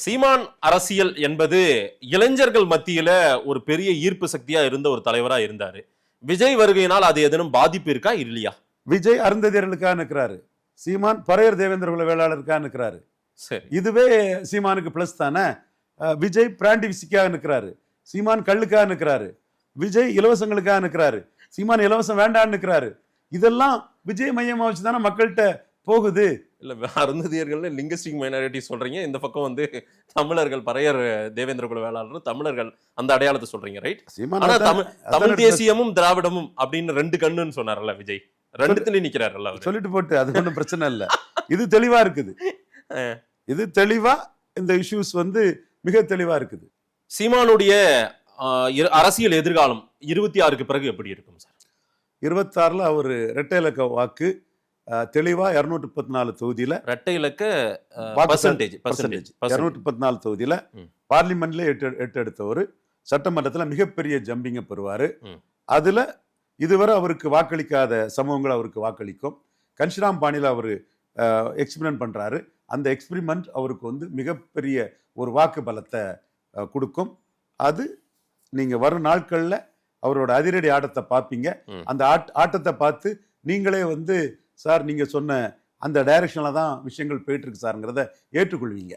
சீமான் அரசியல் என்பது இளைஞர்கள் மத்தியில ஒரு பெரிய ஈர்ப்பு சக்தியா இருந்த ஒரு தலைவரா இருந்தாரு. விஜய் வருகையினால் அது எதனும் பாதிப்பு இருக்கா இல்லையா? விஜய் அருந்ததியர்களுக்காக நிற்கிறாரு, சீமான் பறையர் தேவேந்திர குல வேளாளருக்காக நிற்கிறாரு. சரி, இதுவே சீமானுக்கு பிளஸ் தானே. விஜய் பிராண்டி விசிக்காக நிற்கிறாரு, சீமான் கல்லுக்காக நிற்கிறாரு. விஜய் இலவசங்களுக்காக நிற்கிறாரு, சீமான் இலவசம் வேண்டான்னு நிற்கிறாரு. இதெல்லாம் விஜய் மையமா வச்சு தானே மக்கள்கிட்ட போகுது. இல்ல அருந்ததியர்கள் லிங்குஸ்டிக் மைனாரிட்டி சொல்றீங்க, இந்த பக்கம் வந்து தமிழர்கள் பறையர் தேவேந்திர குல வேளாளர் தமிழர்கள் அந்த அடையாளத்தை சொல்றீங்க, ரைட்? சீமான் ஆனா அதான் தமிழ் தேசியமும் திராவிடமும் அப்படின்னு ரெண்டு கண்ணுன்னு சொன்னார்ல விஜய், ரெண்டுத்துலயும் நிக்கிறாருல்ல அவரு. சொல்லிட்டு போட்டு அது ஒன்றும் பிரச்சனை இல்லை. இது தெளிவா இருக்குது, இது தெளிவா இந்த இஷ்யூஸ் வந்து மிக தெளிவா இருக்குது. சீமானுடைய அரசியல் எதிர்காலம் 26க்கு பிறகு எப்படி இருக்கும் சார்? 26ல் அவர் இரட்டை இலக்க வாக்கு தெளிவா 234 தொகுதியில இரட்டை இலக்க பர்சன்டேஜ் பர்சன்டேஜ் 234 தொகுதியில பார்லிமெண்ட்ல 8 எடுத்தவர் சட்டமன்றத்துல மிகப்பெரிய ஜம்பிங்க பெறுவாரு. அதுல இதுவரை அவருக்கு வாக்களிக்காத சமூகங்கள் அவருக்கு வாக்களிக்கும். கன்ஷிராம் பாணியில அவரு எக்ஸ்பிரிமெண்ட் பண்றாரு. அந்த எக்ஸ்பிரிமெண்ட் அவருக்கு வந்து மிகப்பெரிய ஒரு வாக்கு பலத்தை கொடுக்கும். அது நீங்க வரும் நாட்கள்ல அவரோட அதிரடி ஆட்டத்தை பார்ப்பீங்க. அந்த ஆட்டத்தை பார்த்து நீங்களே வந்து சார் நீங்க சொன்ன அந்த டைரக்ஷன்ல தான் விஷயங்கள் போயிட்டு இருக்கு சார்ங்கிறத ஏற்றுக்கொள்வீங்க.